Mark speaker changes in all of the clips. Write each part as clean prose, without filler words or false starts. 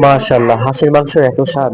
Speaker 1: মাশাআল্লাহ, হাঁসের মাংসের এত স্বাদ।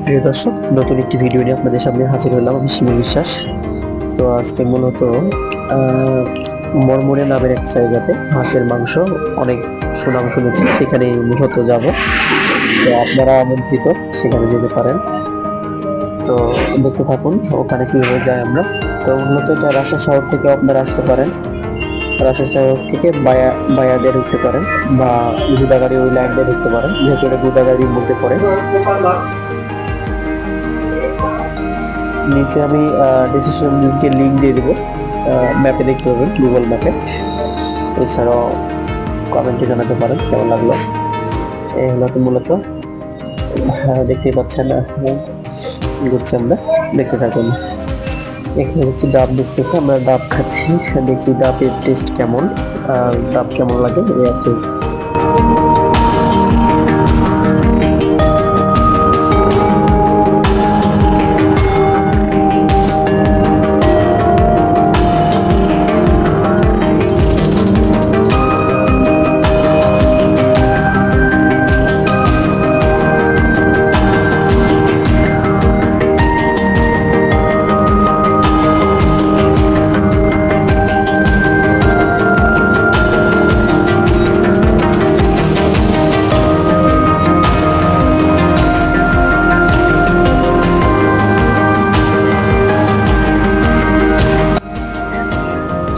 Speaker 1: প্রিয় দর্শক, নতুন একটি ভিডিও নিয়ে আপনাদের সামনে হাজির হলাম। আমি শিমুল বিশ্বাস। তো আজকে মূলত মরমরে নামের এক জায়গাতে হাঁসের মাংস অনেক সুনাম শুনেছি, সেখানে মূলত যাব। তো আপনারা আমন্ত্রিত, সেখানে যেতে পারেন। তো দেখতে থাকুন ওখানে কিভাবে যাই আমরা। তো মূলত এটা রাজশাহী শহর থেকে আপনারা আসতে পারেন। রাজশাহী শহর থেকে বায়া দিয়ে ঢুকতে পারেন, বা গুদাগাড়ি ওই লাইন দিয়ে ঢুকতে পারেন, যেহেতু এটা গুদাগাড়ির মধ্যে পড়ে। নিচে আমি ডিসিশন লিঙ্কের লিঙ্ক দিয়ে দিব, ম্যাপে দেখতে পাবেন, গুগল ম্যাপে। এছাড়াও কমেন্টে জানাতে পারেন কেমন লাগলো। এই হলো তো মূলত, দেখতেই পাচ্ছেন ঘুরছি আমরা, দেখতে থাকুন। এখানে হচ্ছে ডাব দিতেছে, আমরা ডাব খাচ্ছি, দেখি ডাবের টেস্ট কেমন, ডাব কেমন লাগে এই আর কি।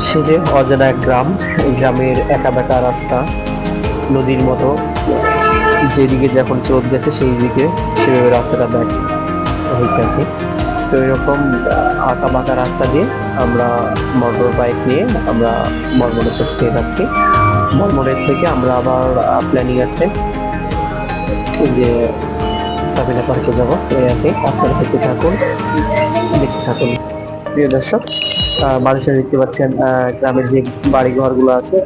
Speaker 1: সে যে অজানা এক গ্রাম, এই গ্রামের একা বেঁকা রাস্তা, নদীর মতো, যেদিকে যখন স্রোত গেছে সেই দিকে সেভাবে রাস্তাটা ব্যাক হয়েছে আর কি। তো এরকম আঁকা বাঁকা রাস্তা দিয়ে আমরা মোটর বাইক নিয়ে আমরা মরমরের কাছে যাচ্ছি। মরমরের থেকে আমরা আবার প্ল্যানিং আছে যে সাবিনা পার্কে যাবো, এই আর কি। আপনারা দেখতে থাকুন, দেখতে থাকুন প্রিয় দর্শক। মানুষের দেখতে পাচ্ছেন গ্রামের যে বাড়ি ঘর গুলো আছে,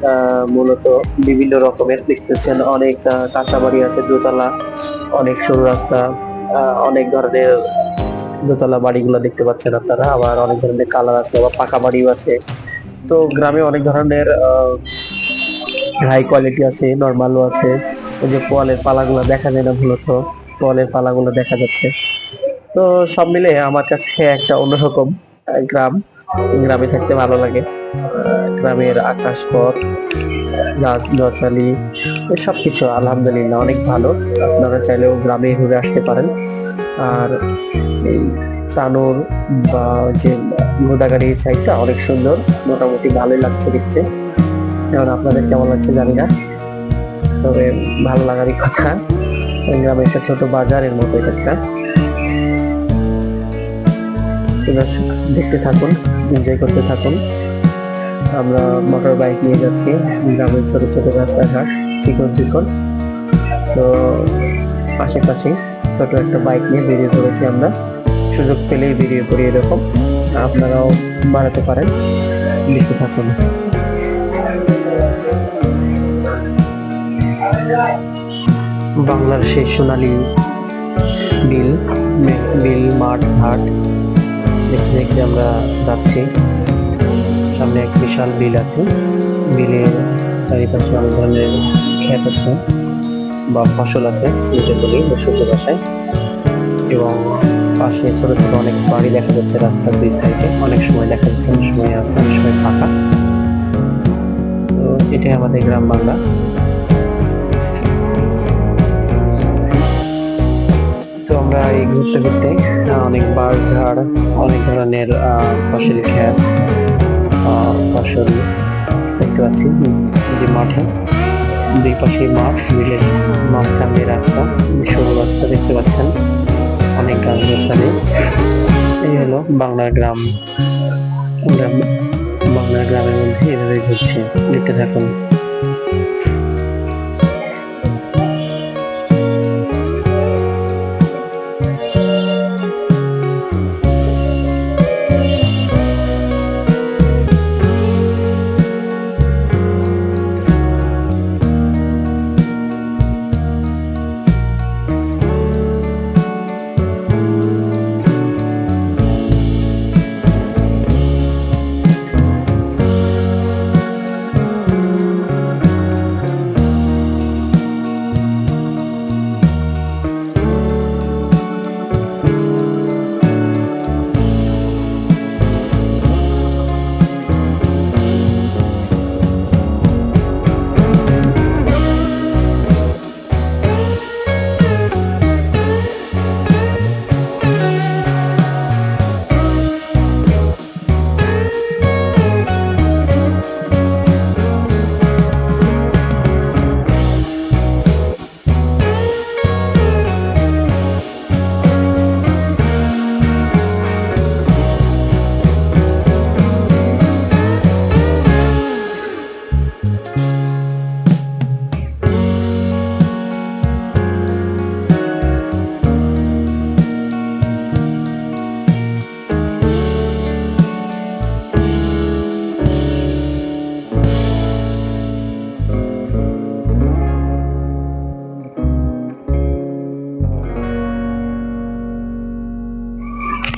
Speaker 1: মূলত বিভিন্ন রকমের দেখতে পাচ্ছেন। অনেক কাঁচা বাড়ি আছে, দোতলা, অনেক সরু রাস্তা, অনেক ধরনের দোতলা বাড়িগুলো দেখতে পাচ্ছেন আপনারা। আবার অনেক ধরনের কালার আছে, আবার পাকা বাড়িও আছে। তো গ্রামে অনেক ধরনের হাই কোয়ালিটি আছে, নর্মালও আছে। ওই যে পোয়ালের পালাগুলো দেখা যায় না, মূলত পোয়ালের পালাগুলো দেখা যাচ্ছে। তো সব মিলে আমার কাছে একটা অন্যরকম গ্রাম, গ্রামে থাকতে ভালো লাগে। গ্রামের আকাশ পথ, গাছ গাছালি, সবকিছু আলহামদুলিল্লাহ অনেক ভালো। আপনারা চাইলেও গ্রামে ঘুরে আসতে পারেন। আর এই তানোর বা যে গোদাগাড়ি সাইডটা অনেক সুন্দর, মোটামুটি ভালোই লাগছে দেখতে। এখন আপনাদের কেমন লাগছে জানি না, তবে ভালো লাগারই কথা। গ্রামে একটা ছোট বাজারের মতো এটা একটা। দর্শক দেখতে থাকুন, এনজয় করতে থাকুন। আমরা মোটর বাইক নিয়ে যাচ্ছি, গ্রামের ছোট ছোট রাস্তাঘাট, চিকন চিকন। তো পাশাপাশি ছোট একটা বাইক নিয়ে বেরিয়ে পড়েছি আমরা, সুযোগ পেলেই বেরিয়ে পড়ি এরকম। আপনারাও বাড়াতে পারেন, দেখতে থাকুন। বাংলার সেই সোনালী বিল, বিল মাঠ ঘাট দেখতে দেখতে আমরা যাচ্ছি। সামনে এক বিশাল বিল আছে, বিলের চারিপাশে অনেক ধরনের ক্ষেত আছে বা ফসল আছে, যেটা বলি শুদ্ধ ভাষায়। এবং পাশে ছোট ছোট অনেক বাড়ি দেখা যাচ্ছে রাস্তার দুই সাইডে। অনেক সময় দেখা যাচ্ছে, অনেক সময় আছে, অনেক সময় ফাঁকা। তো এটাই আমাদের গ্রাম বাংলা। তো আমরা এই ঘুরতে ঘুরতে অনেক বাঁশ ঝাড়, অনেক ধরনের ফসলি ক্ষেত, ফসল দেখতে পাচ্ছি। যে মাঠে দুই পাশে মাঠ, বিলের মাঝখান দিয়ে রাস্তা, সরু রাস্তা দেখতে পাচ্ছেন, অনেক গাছ গাছালি। এই হলো বাংলার গ্রাম। আমরা বাংলার গ্রামের মধ্যে এভাবে ঘুরছি, দেখতে থাকুন।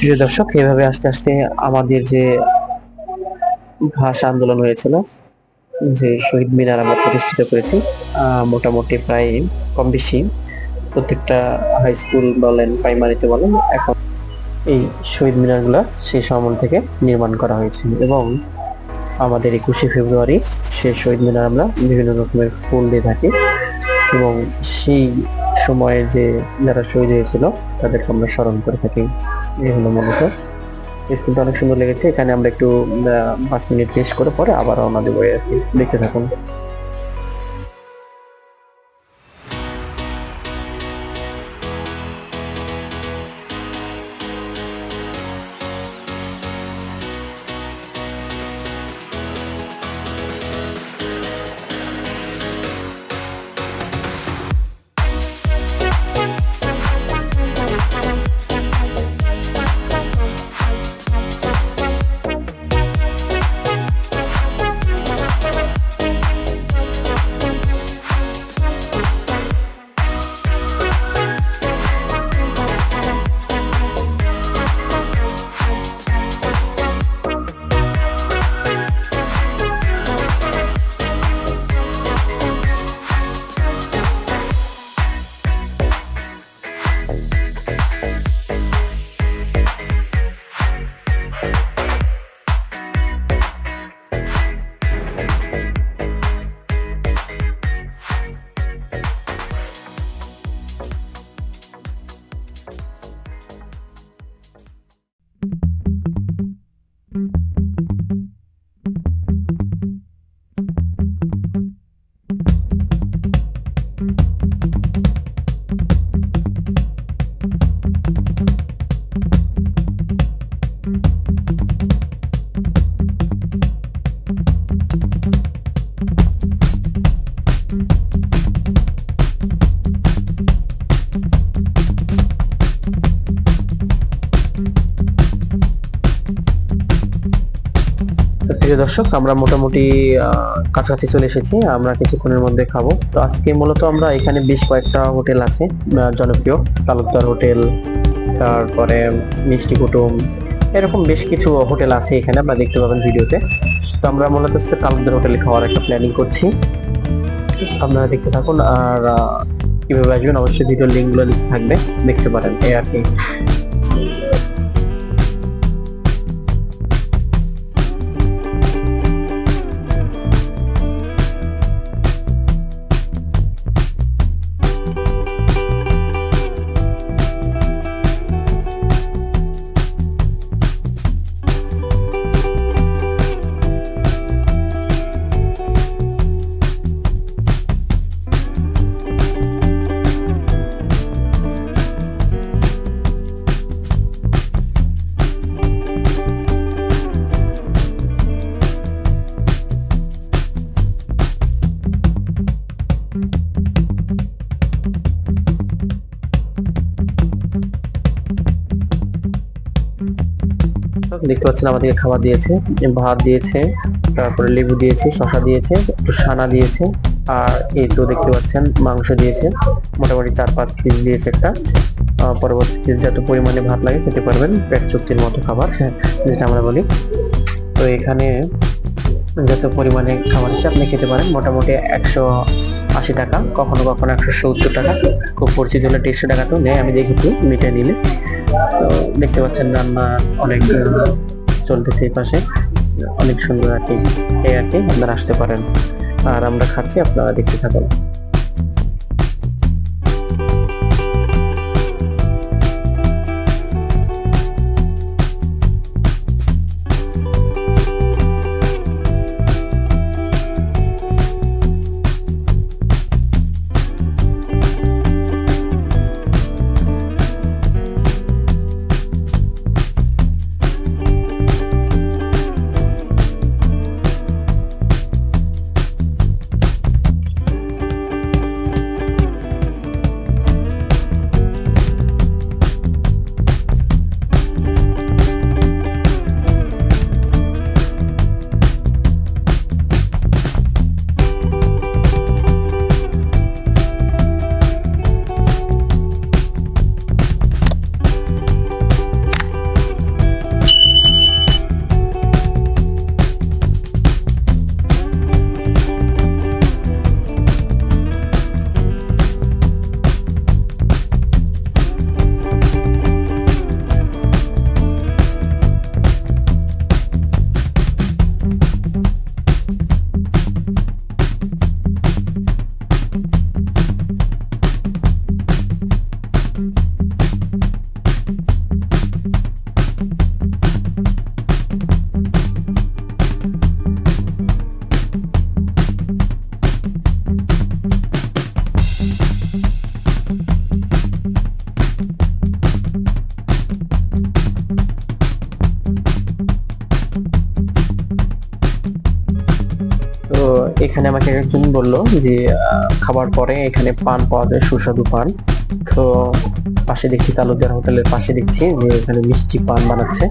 Speaker 1: প্রিয় দর্শক, এভাবে আস্তে আস্তে আমাদের যে ভাষা আন্দোলন হয়েছিল, যে শহীদ মিনার আমরা প্রতিষ্ঠিত করেছি, মোটামুটি প্রায় কম বেশি প্রত্যেকটা হাই স্কুল বলেন, প্রাইমারিতে বলেন, এখন এই শহীদ মিনারগুলো সেই সময় থেকে নির্মাণ করা হয়েছে। এবং আমাদের 21শে ফেব্রুয়ারি সেই শহীদ মিনার আমরা বিভিন্ন রকমের ফুল দিয়ে থাকি, এবং সেই সময়ে যে যারা শহীদ হয়েছিল তাদেরকে আমরা স্মরণ করে থাকি। এই হলো মূলত। স্কুলটা অনেক সুন্দর লেগেছে। এখানে আমরা একটু 5 মিনিট রেস্ট করে পরে আবার রওনা দেবো আর কি। দেখতে থাকুন। প্রিয় দর্শক, আমরা মোটামুটি কাছাকাছি চলে এসেছি। আমরা কিছুক্ষণের মধ্যে খাবো। তো আজকে মূলত আমরা এখানে বেশ কয়েকটা হোটেল আছে জনপ্রিয়, তালুকদার হোটেল, তারপরে মিষ্টি কুটুম, এরকম বেশ কিছু হোটেল আছে এখানে, আপনারা দেখতে পাবেন ভিডিওতে। তো আমরা মূলত আজকে তালুকদার হোটেলে খাওয়ার একটা প্ল্যানিং করছি, আপনারা দেখতে থাকুন। আর কিভাবে আসবেন অবশ্যই ভিডিওর লিঙ্কগুলো লিখে থাকবে, দেখতে পারেন এই আর কি। দেখতে পাচ্ছেন আমাদেরকে খাবার দিয়েছে, ভাত দিয়েছে, তারপরে লেবু দিয়েছে, শশা দিয়েছে, একটু সানা দিয়েছে, আর এই তো দেখতে পাচ্ছেন মাংস দিয়েছে, মোটামুটি 4-5 পিস দিয়েছে একটা। পরবর্তীতে যত পরিমাণে ভাত লাগে খেতে পারবেন, পেট চুক্তির মতো খাবার, যেটা আমরা বলি। তো এখানে যত পরিমাণে খাবার আছে আপনি খেতে পারেন। মোটামুটি 180 টাকা, কখনো কখনো 170 টাকা, খুব পরিচিত হলে 150 টাকাতেও নেয়, আমি দেখেছি মিটাই নিলে। তো দেখতে পাচ্ছেন রান্না অনেক চলতেছে এই পাশে, অনেক সুন্দর আর কি। এই আর কি, আপনারা আসতে পারেন। আর আমরা খাচ্ছি, আপনারা দেখতে থাকুন। এখানে আমাকে একজন বললো যে খাবার পরে এখানে পান পাওয়া যায়, সুস্বাদু পান। তো পাশে দেখছি, তালুকদার হোটেলের পাশে দেখছি যে এখানে মিষ্টি পান বানাচ্ছে,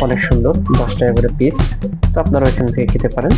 Speaker 1: অনেক সুন্দর, 10 টাকা করে পিস। তো আপনারা এখান থেকে খেতে পারেন।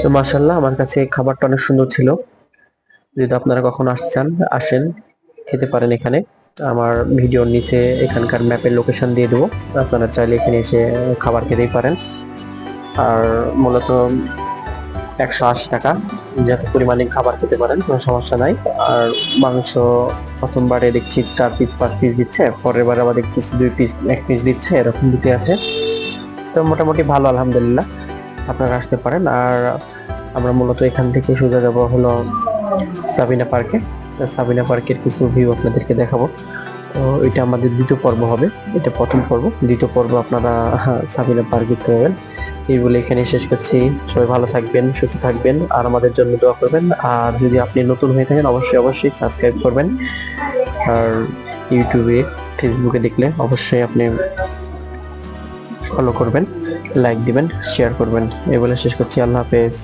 Speaker 1: তো মাশাআল্লাহ, আমার কাছে খাবারটা অনেক সুন্দর ছিল। যদি আপনারা কখনো আসেন, খেতে পারেন এখানে। আমার ভিডিওর নিচে এখানকার ম্যাপের লোকেশন দিয়ে দেবো, আপনারা চাইলে এখানে এসে খাবার খেতেই পারেন। আর মূলত 180 টাকা, যত পরিমাণে খাবার খেতে পারেন, কোনো সমস্যা নাই। আর মাংস প্রথমবারে দেখছি 4 পিস 5 পিস দিচ্ছে, পরের বার আবার দেখছি 2 পিস 1 পিস দিচ্ছে, এরকম দিতে আছে। তো মোটামুটি ভালো, আলহামদুলিল্লাহ। আপনারা আসতে পারেন। আর আমরা মূলত এখান থেকে সোজা যাব হলো সাবিনা পার্কে। সাবিনা পার্কের কিছু ভিউ আপনাদেরকে দেখাবো। তো এটা আমাদের দ্বিতীয় পর্ব হবে, এটা প্রথম পর্ব। দ্বিতীয় পর্ব আপনারা সাবিনা পার্ক দেখতে পাবেন। এই বলে এখানে শেষ করছি। সবাই ভালো থাকবেন, সুস্থ থাকবেন, আর আমাদের জন্য দোয়া করবেন। আর যদি আপনি নতুন হয়ে থাকেন, অবশ্যই সাবস্ক্রাইব করবেন। আর ইউটিউবে, ফেসবুকে দেখলে অবশ্যই আপনি ফলো করবেন, লাইক দিবেন, শেয়ার করবেন। এই বলে শেষ করছি। আল্লাহ হাফেজ।